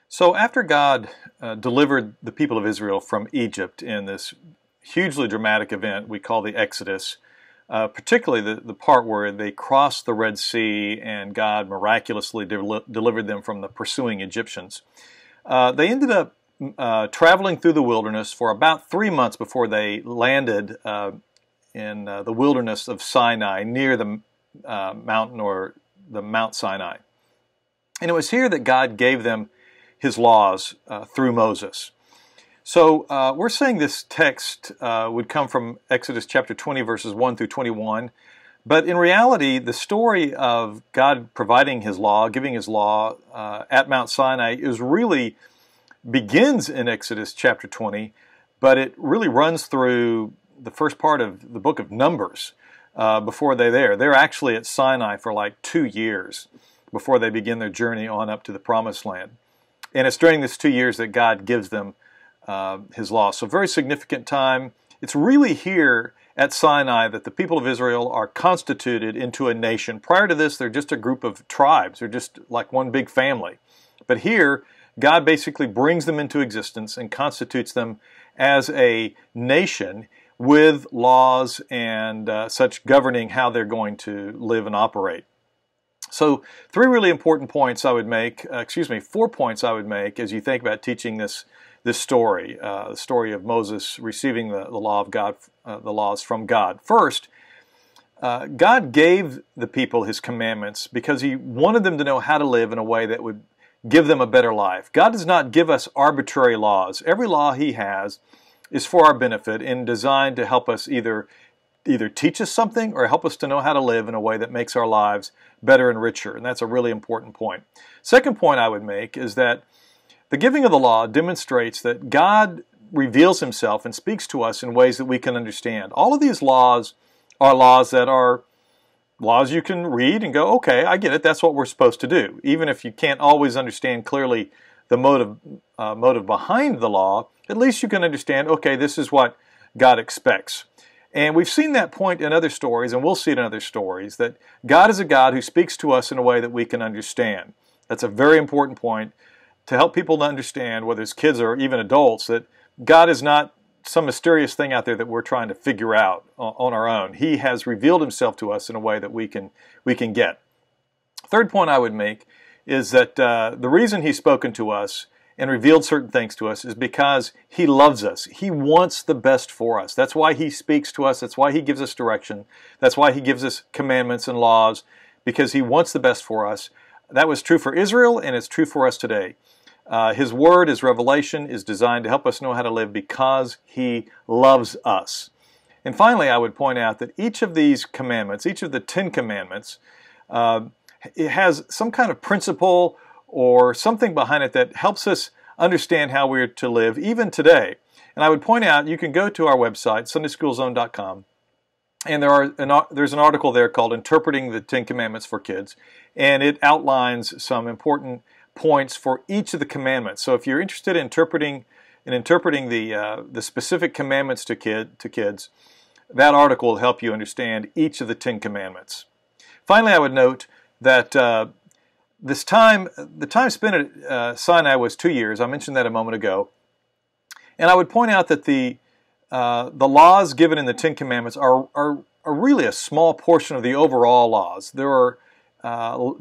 So after God delivered the people of Israel from Egypt in this hugely dramatic event we call the Exodus, particularly the part where they crossed the Red Sea and God miraculously delivered them from the pursuing Egyptians, they ended up traveling through the wilderness for about 3 months before they landed in the wilderness of Sinai near the mountain or the Mount Sinai. And it was here that God gave them His laws through Moses. So we're saying this text would come from Exodus chapter 20 verses 1 through 21. But in reality, the story of God providing His law, giving His law at Mount Sinai begins in Exodus chapter 20, but it really runs through the first part of the book of Numbers before they're there. They're actually at Sinai for like 2 years before they begin their journey on up to the Promised Land. And it's during this 2 years that God gives them His law. So very significant time. It's really here at Sinai that the people of Israel are constituted into a nation. Prior to this, they're just a group of tribes. They're just like one big family. But here, God basically brings them into existence and constitutes them as a nation with laws and such governing how they're going to live and operate. So 3 really important points I would make, 4 points I would make as you think about teaching this story, the story of Moses receiving the law of God, the laws from God. First, God gave the people His commandments because He wanted them to know how to live in a way that would give them a better life. God does not give us arbitrary laws. Every law He has is for our benefit and designed to help us either teach us something or help us to know how to live in a way that makes our lives better and richer. And that's a really important point. Second point I would make is that the giving of the law demonstrates that God reveals Himself and speaks to us in ways that we can understand. All of these laws are laws that are laws you can read and go, okay, I get it, that's what we're supposed to do. Even if you can't always understand clearly the motive behind the law, at least you can understand, okay, this is what God expects. And we've seen that point in other stories, and we'll see it in other stories, that God is a God who speaks to us in a way that we can understand. That's a very important point to help people to understand, whether it's kids or even adults, that God is not some mysterious thing out there that we're trying to figure out on our own. He has revealed Himself to us in a way that we can get. Third point I would make is that the reason He's spoken to us and revealed certain things to us is because He loves us. He wants the best for us. That's why He speaks to us. That's why He gives us direction. That's why He gives us commandments and laws, because He wants the best for us. That was true for Israel, and it's true for us today. His Word, His revelation, is designed to help us know how to live because He loves us. And finally, I would point out that each of these commandments, each of the 10 commandments, it has some kind of principle or something behind it that helps us understand how we're to live even today. And I would point out, you can go to our website, sundayschoolzone.com, and there's an article there called Interpreting the 10 Commandments for Kids, and it outlines some important points for each of the commandments. So if you're interested in interpreting the specific commandments to kids, that article will help you understand each of the 10 commandments. Finally, I would note that the time spent at Sinai was 2 years. I mentioned that a moment ago. And I would point out that the laws given in the 10 Commandments are really a small portion of the overall laws. There are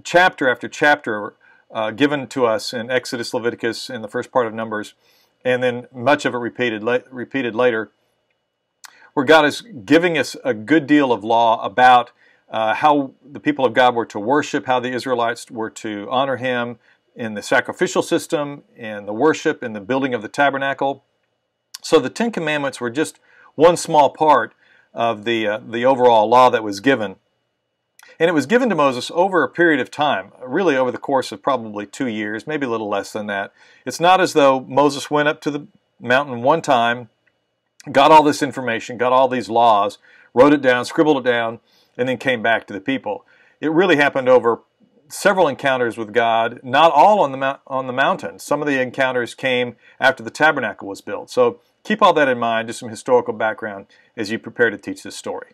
chapter after chapter given to us in Exodus, Leviticus, and the first part of Numbers, and then much of it repeated later, where God is giving us a good deal of law about how the people of God were to worship, how the Israelites were to honor Him in the sacrificial system, in the worship, in the building of the tabernacle. So the 10 Commandments were just one small part of the overall law that was given. And it was given to Moses over a period of time, really over the course of probably 2 years, maybe a little less than that. It's not as though Moses went up to the mountain one time, got all this information, got all these laws, wrote it down, scribbled it down, and then came back to the people. It really happened over several encounters with God, not all on the mountain. Some of the encounters came after the tabernacle was built. So keep all that in mind, just some historical background as you prepare to teach this story.